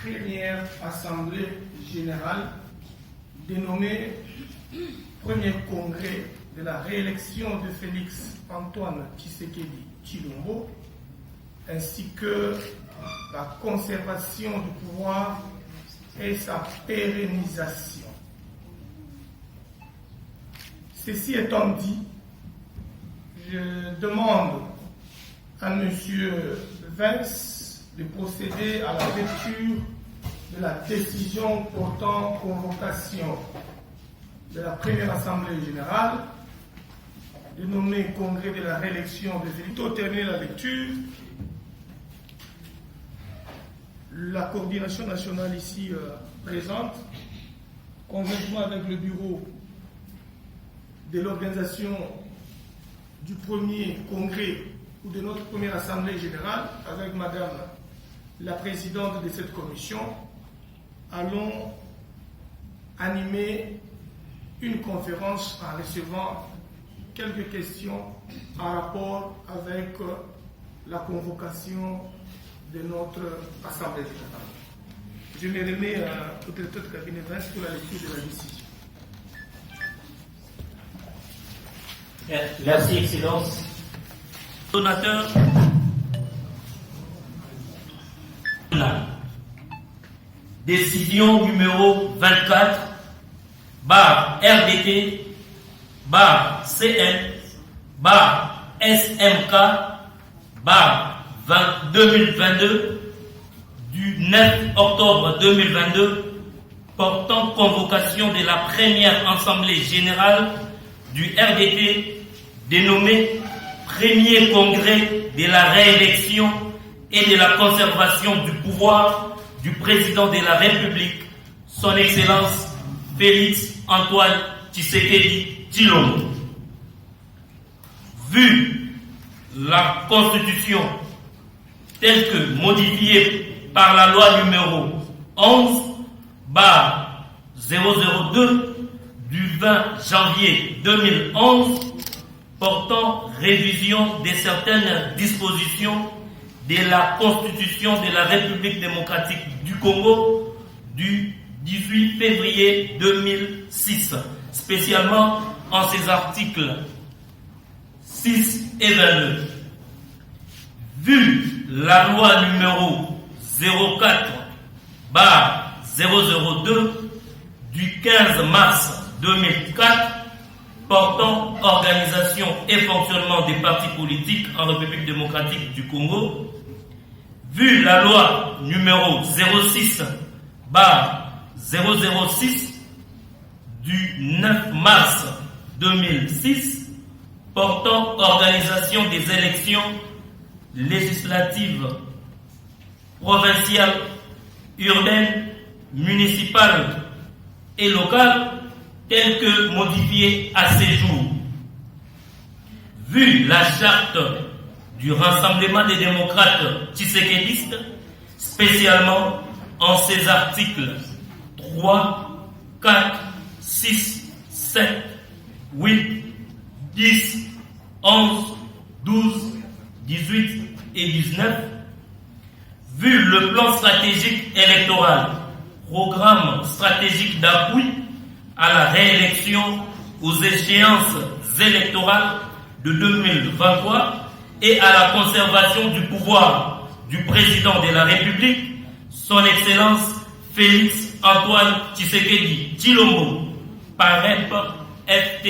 première assemblée générale dénommée Premier congrès de la réélection de Félix Antoine Tshisekedi Tshilombo, ainsi que la conservation du pouvoir et sa pérennisation. Ceci étant dit, je demande à M. Vince de procéder à la lecture de la décision portant convocation de la première assemblée générale, dénommée Congrès de la réélection de Félix. Pour terminer la lecture, la coordination nationale ici présente, conjointement avec le bureau de l'organisation du premier congrès ou de notre première assemblée générale, avec Madame la présidente de cette commission, allons animer une conférence en recevant quelques questions en rapport avec la convocation de notre assemblée générale. Je me remets au directeur de cabinet Vince pour la lecture de la décision. Merci, Excellence. Donateur, décision numéro 24, RDT, CN, SMK, 2022, du 9 octobre 2022, portant convocation de la première assemblée générale du RDT, dénommé Premier congrès de la réélection et de la conservation du pouvoir du président de la République, son Excellence Félix Antoine Tshisekedi Tshilombo. Vu la Constitution telle que modifiée par la loi numéro 11/002 du 20 janvier 2011 portant révision de certaines dispositions de la Constitution de la République démocratique du Congo du 18 février 2006, spécialement en ses articles 6 et 29. Vu la loi numéro 04/002 du 15 mars 2004 portant organisation et fonctionnement des partis politiques en République démocratique du Congo, vu la loi numéro 06/006 du 9 mars 2006 portant organisation des élections législatives, provinciales, urbaines, municipales et locales, telles que modifiées à ces jours. Vu la charte du Rassemblement des démocrates tshisekédistes, spécialement en ses articles 3, 4, 6, 7, 8, 10, 11, 12, 18 et 19, vu le plan stratégique électoral, programme stratégique d'appui à la réélection aux échéances électorales de 2023 et à la conservation du pouvoir du président de la République, son Excellence Félix Antoine Tshisekedi Tshilombo, par REP FT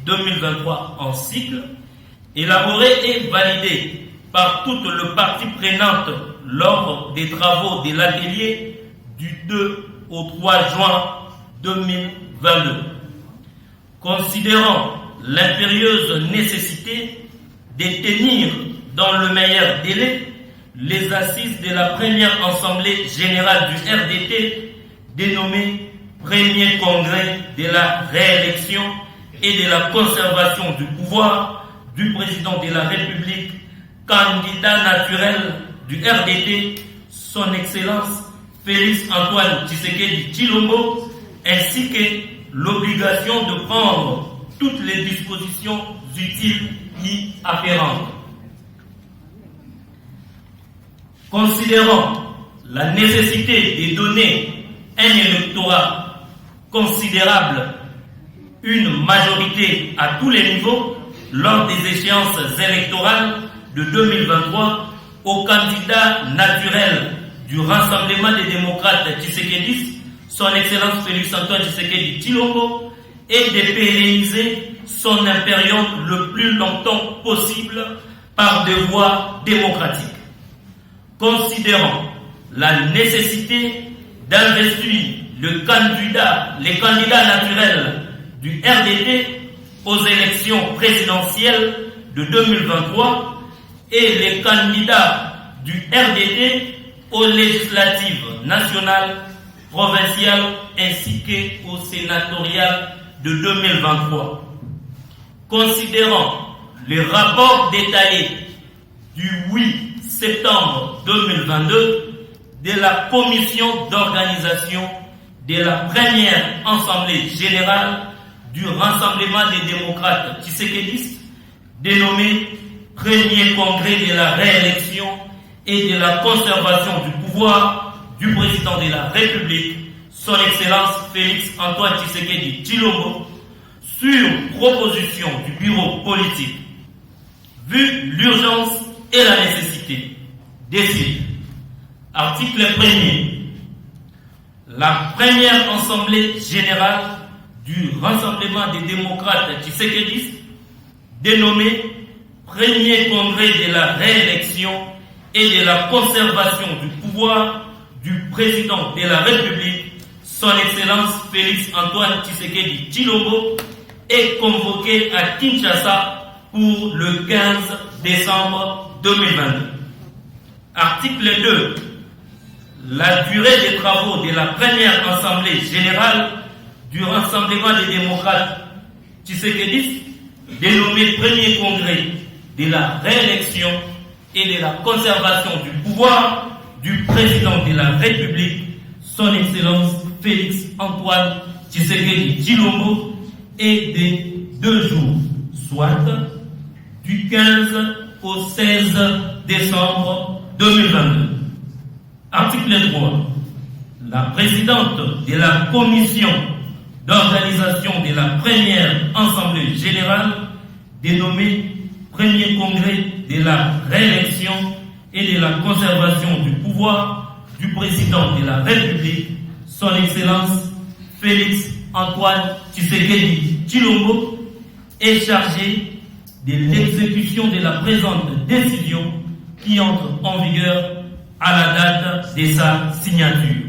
2023 en cycle, élaboré et validé par toutes les parties prenantes lors des travaux de l'atelier du 2 au 3 juin 2022. Considérant l'impérieuse nécessité de tenir dans le meilleur délai les assises de la première assemblée générale du RDT dénommée Premier congrès de la réélection et de la conservation du pouvoir du président de la République, candidat naturel du RDT, son Excellence Félix Antoine Tshisekedi Tshilombo, ainsi que l'obligation de prendre toutes les dispositions utiles y afférentes. Considérant la nécessité de donner un électorat considérable, une majorité à tous les niveaux lors des échéances électorales de 2023 au candidat naturel du Rassemblement des démocrates Tshisekedi, son Excellence Félix Antoine Tshisekedi Tshilombo, et de pérenniser son impérium le plus longtemps possible par des voies démocratiques. Considérant la nécessité d'investir les candidats naturels du RDT aux élections présidentielles de 2023 et les candidats du RDT aux législatives nationales, provinciales ainsi qu'aux sénatoriales de 2023. Considérant les rapports détaillés du 8 septembre 2022 de la commission d'organisation de la première assemblée générale du Rassemblement des démocrates tshisekédistes, dénommé Premier congrès de la réélection et de la conservation du pouvoir du président de la République, son Excellence Félix Antoine Tshisekedi Tshilombo, sur proposition du bureau politique, vu l'urgence et la nécessité, décide. Article 1er. La première assemblée générale du Rassemblement des démocrates tshisekédistes, dénommée Premier congrès de la réélection et de la conservation du pouvoir du président de la République, son Excellence Félix Antoine Tshisekedi Tshilombo, est convoqué à Kinshasa pour le 15 décembre 2022. Article 2. La durée des travaux de la première assemblée générale du Rassemblement des démocrates tshisekédistes, dénommé Premier congrès de la réélection et de la conservation du pouvoir du président de la République, son Excellence Félix Antoine Tshisekedi Tshilombo, est de 2 jours, soit du 15 au 16 décembre 2022. Article 3. La présidente de la commission d'organisation de la première assemblée générale, dénommée Premier congrès de la réélection et de la conservation du pouvoir du président de la République, son Excellence Félix Antoine Tshisekedi Tshilombo, est chargée de l'exécution de la présente décision qui entre en vigueur à la date de sa signature.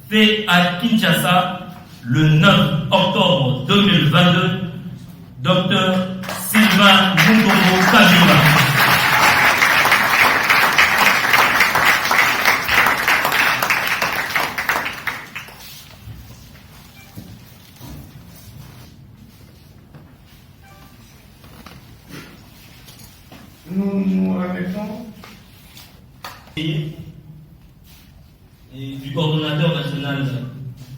Fait à Kinshasa le 9 octobre 2022, Dr Sylvain Mutombo Kabila. Nous nous remettons Et du coordonnateur national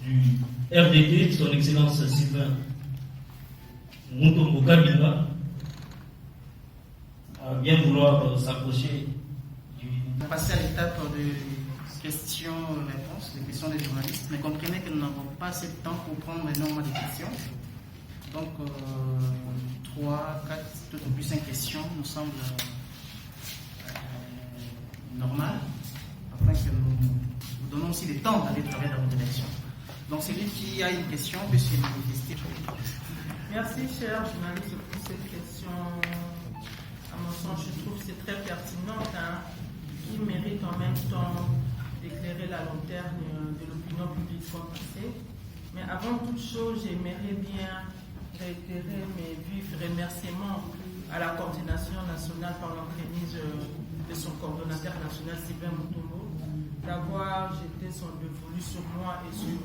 du RDT, son Excellence Sylvain Mutombo Kabila, à bien vouloir s'approcher du... On va passer à l'étape de questions-réponses, des questions des journalistes, mais comprenez que nous n'avons pas assez de temps pour prendre énormément de questions. Donc, 3, 4, tout au plus 5 questions nous semble normal, afin que nous donnons aussi le temps d'aller travailler dans notre élection. Donc, celui qui a une question peut se manifester. Merci, cher journaliste, pour cette question. À mon sens, je trouve que c'est très pertinent, qui mérite en même temps d'éclairer la lanterne de l'opinion publique pour passer. Mais avant toute chose, j'aimerais bien réitérer mes vifs remerciements à la coordination nationale par l'entremise de son coordonnateur national Sylvain Mutombo d'avoir jeté son dévolu sur moi et sur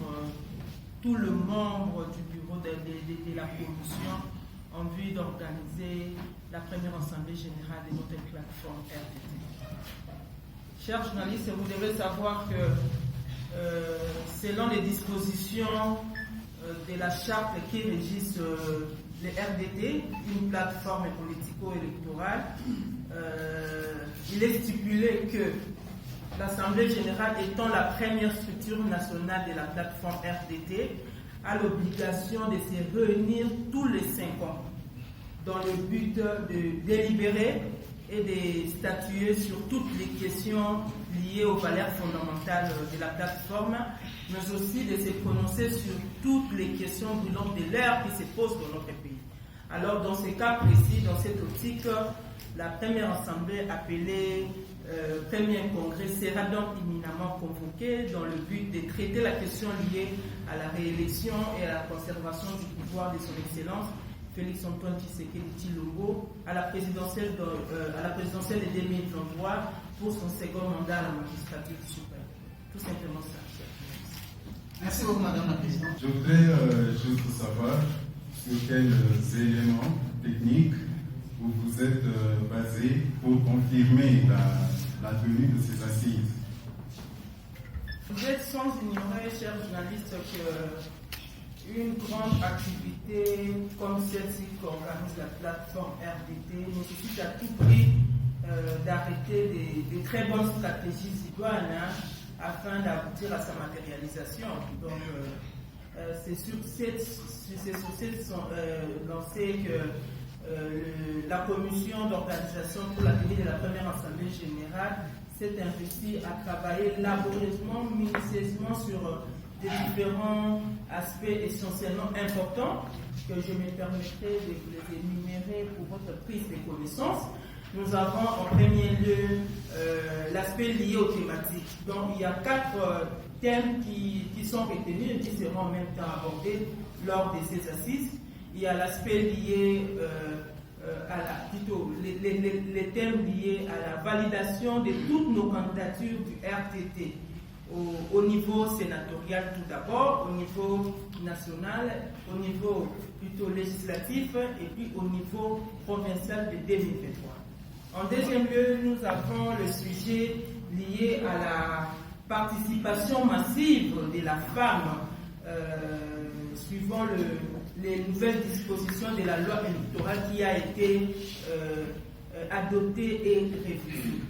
tout le membre du bureau de la commission en vue d'organiser la première assemblée générale de notre plateforme RDT. Chers journalistes, vous devez savoir que selon les dispositions de la charte qui régisse les RDT, une plateforme politico-électorale, il est stipulé que l'Assemblée générale étant la première structure nationale de la plateforme RDT, a l'obligation de se réunir tous les 5 ans dans le but de délibérer et de statuer sur toutes les questions liées aux valeurs fondamentales de la plateforme, mais aussi de se prononcer sur toutes les questions brûlantes de l'heure qui se posent dans notre pays. Alors, dans ce cas précis, dans cette optique, la première assemblée appelée premier congrès sera donc imminemment convoqué dans le but de traiter la question liée à la réélection et à la conservation du pouvoir de son Excellence Félix Antoine Tshisekedi Tshilombo à la présidentielle de 2023 pour son second mandat à la magistrature suprême. Tout simplement ça. Merci beaucoup, Madame la Présidente. Je voudrais juste savoir sur quels éléments techniques vous êtes basé pour confirmer la tenue de ces assises. Vous êtes sans ignorer, chers journalistes, qu'une grande activité comme celle-ci qu'organise la plateforme RDT nécessite à tout prix d'arrêter des très bonnes stratégies idoines afin d'aboutir à sa matérialisation. Donc, c'est sur cette lancée que la commission d'organisation pour la tenue de la première assemblée générale s'est investie à travailler laborieusement, minutieusement sur des différents aspects essentiellement importants que je me permettrai de vous les énumérer pour votre prise de connaissance. Nous avons en premier lieu l'aspect lié aux thématiques. Donc il y a 4 thèmes qui sont retenus et qui seront en même temps abordés lors de ces assises. Il y a l'aspect lié les thèmes liés à la validation de toutes nos candidatures du RTT au niveau sénatorial tout d'abord, au niveau national, au niveau plutôt législatif et puis au niveau provincial de 2023. En deuxième lieu, nous avons le sujet lié à la participation massive de la femme suivant les nouvelles dispositions de la loi électorale qui a été adoptée et révisée.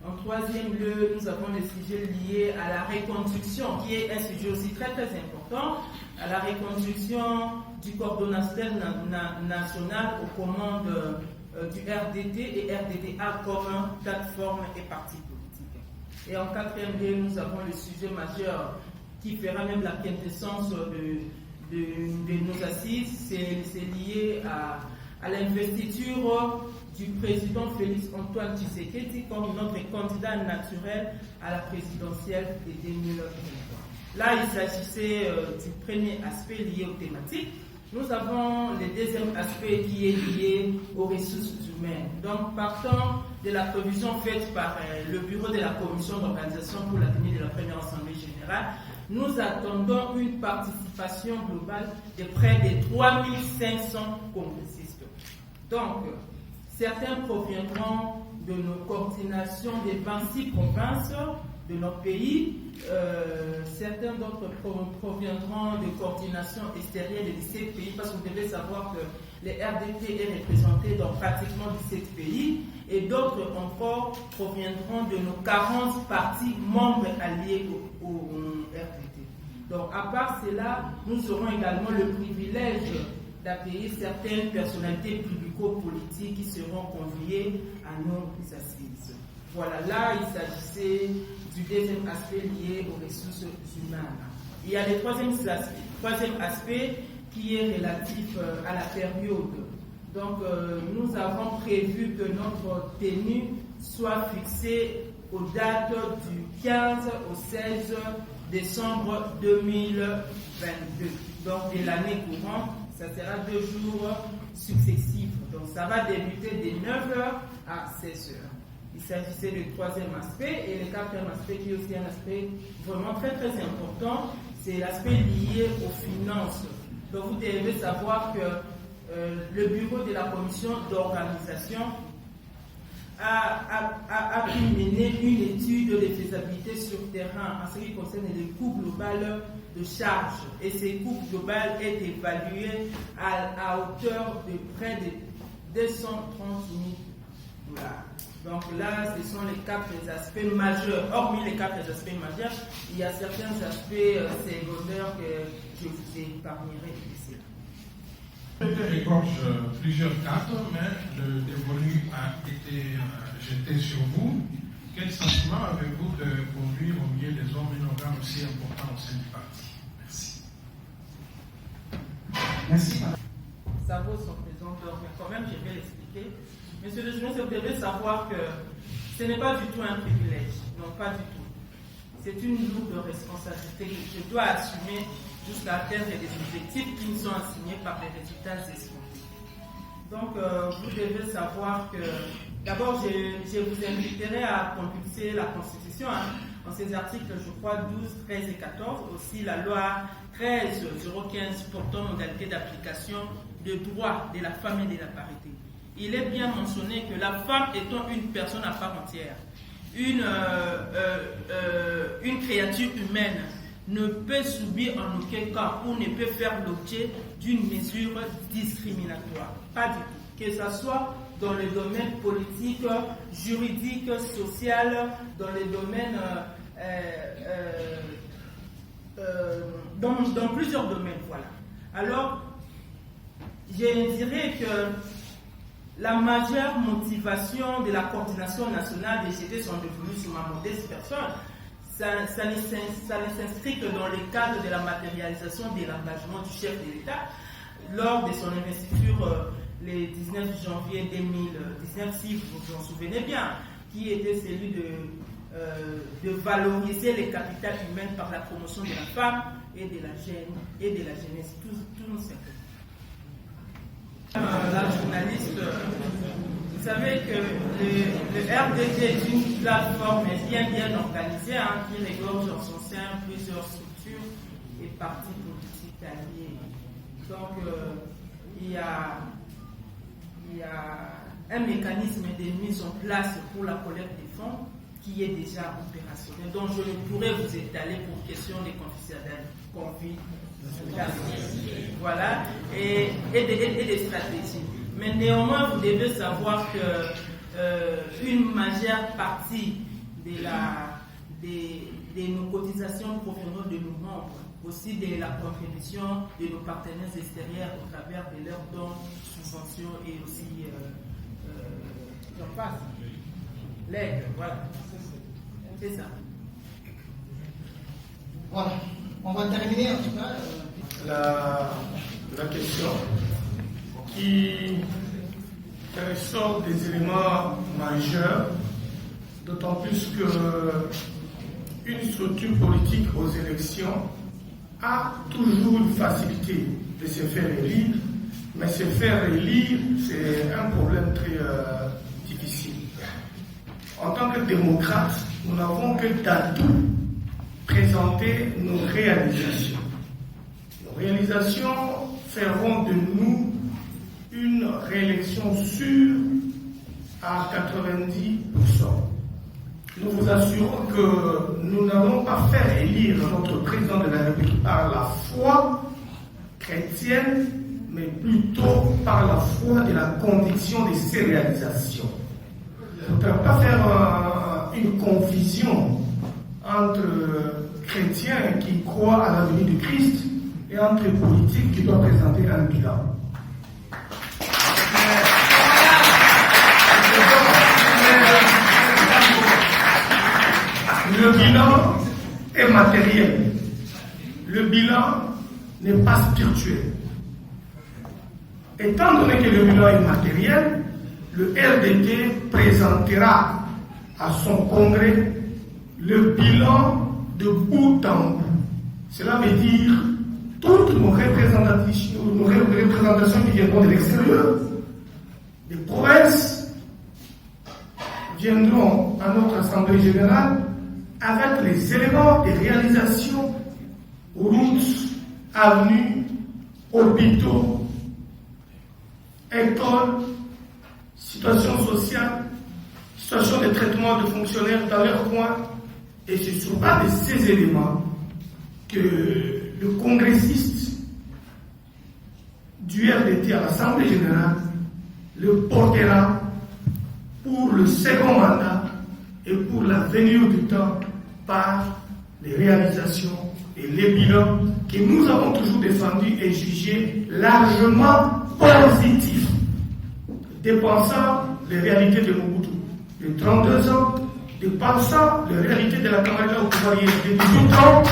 En troisième lieu, nous avons le sujet lié à la reconduction, qui est un sujet aussi très très important, à la reconduction du coordonnateur national aux commandes du RDT et RDTA comme plateforme et parti politique. Et en quatrième lieu, nous avons le sujet majeur qui fera même la quintessence de nos assises, c'est lié à l'investiture du président Félix Antoine Tshisekedi comme notre candidat naturel à la présidentielle de 2023. Là, il s'agissait du premier aspect lié aux thématiques. Nous avons le deuxième aspect qui est lié aux ressources humaines. Donc, partant de la provision faite par le bureau de la commission d'organisation pour la tenue de la première assemblée générale, nous attendons une participation globale de près de 3500 congressistes. Donc, certains proviendront de nos coordinations des 26 provinces de notre pays, certains d'autres proviendront de coordinations extérieures de 17 pays, parce que vous devez savoir que les RDT est représenté dans pratiquement 17 pays, et d'autres encore proviendront de nos 40 partis membres alliés au RDT. Donc, à part cela, nous aurons également le privilège d'accueillir certaines personnalités publico-politiques qui seront conviées à nos assises. Voilà, là, il s'agissait du deuxième aspect lié aux ressources humaines. Il y a le troisième aspect qui est relatif à la période. Donc, nous avons prévu que notre tenue soit fixée aux dates du 15 au 16 décembre 2022. Donc, de l'année courante, ça sera 2 jours successifs. Donc, ça va débuter de 9h à 16h. Il s'agissait du troisième aspect. Et le quatrième aspect, qui est aussi un aspect vraiment très très important, c'est l'aspect lié aux finances. Donc vous devez savoir que le bureau de la commission d'organisation a pu mener une étude de faisabilité sur terrain en ce qui concerne les coûts globaux de charges. Et ces coûts globaux est évalué à hauteur de près de 230 000 Voilà. Donc là, ce sont les quatre aspects majeurs. Hormis les quatre aspects majeurs, il y a certains aspects secondaires que je vous épargnerai ici. Je égorge plusieurs cadres, mais le dévolu a été jeté sur vous. Quel sentiment avez-vous de conduire au milieu des hommes un organe aussi important au sein du parti? Merci. Merci. Ça vaut son présenteur, mais quand même, je vais l'expliquer. Monsieur le juge, vous devez savoir que ce n'est pas du tout un privilège. Non, pas du tout. C'est une lourde responsabilité que je dois assumer jusqu'à atteindre des objectifs qui me sont assignés par les résultats escomptés. Donc, vous devez savoir que, d'abord, je vous inviterai à compulser la Constitution, dans ses articles, je crois, 12, 13 et 14, aussi la loi 13-015 portant modalité d'application de droit de la femme et de la parité. Il est bien mentionné que la femme étant une personne à part entière, une créature humaine, ne peut subir en aucun cas ou ne peut faire l'objet d'une mesure discriminatoire. Pas du tout. Que ce soit dans le domaine politique, juridique, social, dans les domaines, dans plusieurs domaines. Voilà. Alors, je dirais que la majeure motivation de la coordination nationale des GT sont devenus sur ma modeste personne. Ça ne s'inscrit que dans le cadre de la matérialisation de l'engagement du chef de l'État lors de son investiture le 19 janvier 2019, si vous vous en souvenez bien, qui était celui de valoriser les capitales humaines par la promotion de la femme et de la jeunesse, tout simplement. La journaliste, vous savez que le RDT est une plateforme bien organisée qui regorge en son sein plusieurs structures et partis politiques alliés. Donc il y a un mécanisme de mise en place pour la collecte des fonds qui est déjà opérationnel. Donc je ne pourrais vous étaler pour question de confidentialité. Voilà, et des stratégies. Mais néanmoins, vous devez savoir que une majeure partie de nos cotisations proviennent de nos membres, aussi de la contribution de nos partenaires extérieurs au travers de leurs dons, subventions et aussi j'en passe. L'aide, voilà. C'est ça. Voilà. On va terminer en tout cas. La question qui ressort des éléments majeurs, d'autant plus qu'une structure politique aux élections a toujours une facilité de se faire élire, mais se faire élire, c'est un problème très difficile. En tant que démocrate, nous n'avons que d'atouts présenter nos réalisations. Nos réalisations feront de nous une réélection sûre à 90%. Nous vous assurons que nous n'allons pas faire élire notre président de la République par la foi chrétienne, mais plutôt par la foi de la conviction de ses réalisations. Je ne peux pas faire une confusion entre chrétiens qui croient à la venue de Christ et entre politiques qui doivent présenter un bilan. Le bilan est matériel. Le bilan n'est pas spirituel. Étant donné que le bilan est matériel, le RDT présentera à son congrès le bilan de bout en bout. Cela veut dire toutes nos représentations qui viendront de l'extérieur, des provinces, viendront à notre Assemblée générale avec les éléments de réalisation, routes, avenues, hôpitaux, écoles, situation sociale, situation de traitement de fonctionnaires dans leur coin. Et ce ne sont pas de ces éléments que le congressiste du RDT à l'Assemblée générale le portera pour pour le second mandat et pour l'avenir du temps par les réalisations et les bilans que nous avons toujours défendus et jugés largement positifs, dépensant les réalités de Mobutu de 32 ans, dépensant les réalités de la Camarilla au pouvoir de 18 ans,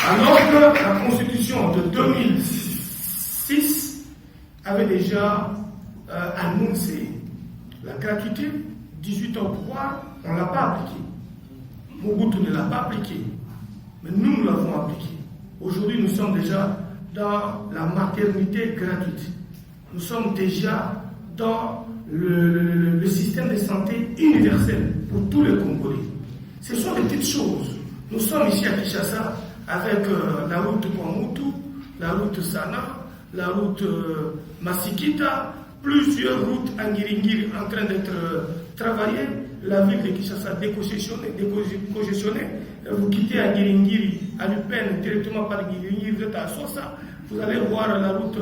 alors que la constitution de 2006 avait déjà annoncé la gratuité, 18 ans au pouvoir, on ne l'a pas appliqué. Mobutu ne l'a pas appliqué, mais nous l'avons appliqué. Aujourd'hui, nous sommes déjà dans la maternité gratuite. Nous sommes déjà dans le système de santé universel pour tous les Congolais. Ce sont des petites choses. Nous sommes ici à Kinshasa avec la route Kwamutu, la route Sana, la route Masikita, plusieurs routes Angiringiri en train d'être travaillées. La ville de Kinshasa décongestionnée. Vous quittez Angiringiri à l'UPEN directement par Angiringiri, vous êtes à Sosa. Vous allez voir la route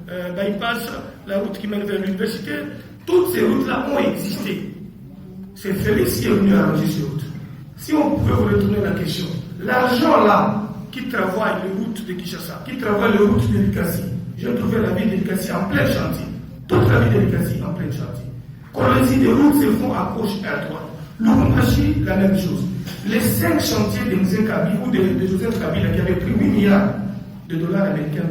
bypass, la route qui mène vers l'université. Toutes ces routes-là ont existé. C'est Félix qui est venu arranger ces routes. Si on pouvait vous retourner la question, l'argent là qui travaille les routes de Kinshasa, qui travaille les routes de Likasi, j'ai trouvé la ville de Likasi en plein chantier. Toute la ville de Likasi en plein chantier. Quand les idées routes se font à gauche et à droite. Lubumbashi, la même chose. Les 5 chantiers de Mzee Kabila ou de Joseph Kabila qui avaient pris 8 milliards de dollars américains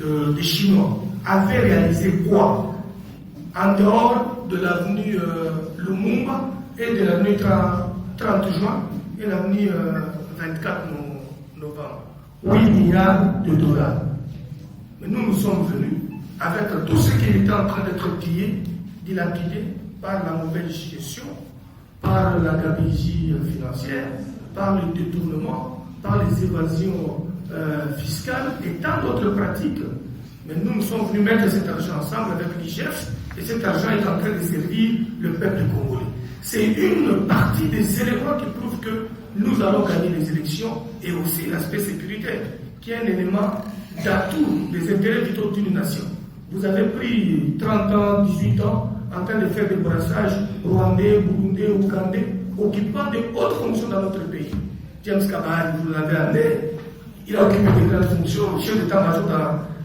des Chinois avaient réalisé quoi? En dehors de l'avenue Lumumba et de l'avenue 30 juin et l'avenue 24 novembre. 8 milliards de dollars. Mais nous sommes venus avec tout ce qui était en train d'être pillé, dilapidé par la mauvaise gestion, par la gabegie financière, par le détournement, par les évasions fiscales et tant d'autres pratiques. Mais nous sommes venus mettre cet argent ensemble avec l'IGF et cet argent est en train de servir le peuple congolais. C'est une partie des éléments qui prouvent que nous allons gagner les élections et aussi l'aspect sécuritaire, qui est un élément d'atout des intérêts vitaux d'une nation. Vous avez pris 30 ans, 18 ans en train de faire des brassages rwandais, burundais, ougandais, occupant de hautes fonctions dans notre pays. James Kabari, vous l'avez amené, il a occupé de grandes fonctions, chef d'état-major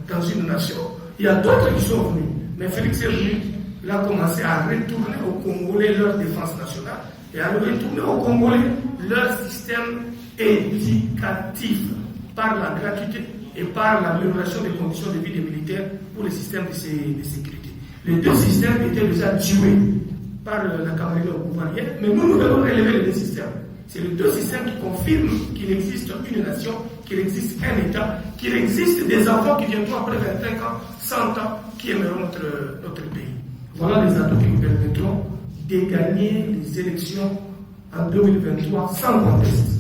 dans une nation. Il y a d'autres qui sont venus, mais Félix est venu, il a commencé à retourner aux Congolais leur défense nationale et à retourner aux Congolais leur système éducatif par la gratuité et par l'amélioration des conditions de vie des militaires pour les systèmes de sécurité. Les deux systèmes étaient déjà tués par la Camarilla au pouvoir hier, mais nous devons relever les deux systèmes. C'est les deux systèmes qui confirment qu'il existe une nation, qu'il existe un État, qu'il existe des enfants qui viendront après 25 ans, 100 ans, qui aimeront notre pays. Voilà les atouts qui nous permettront de gagner les élections en 2023 sans conteste.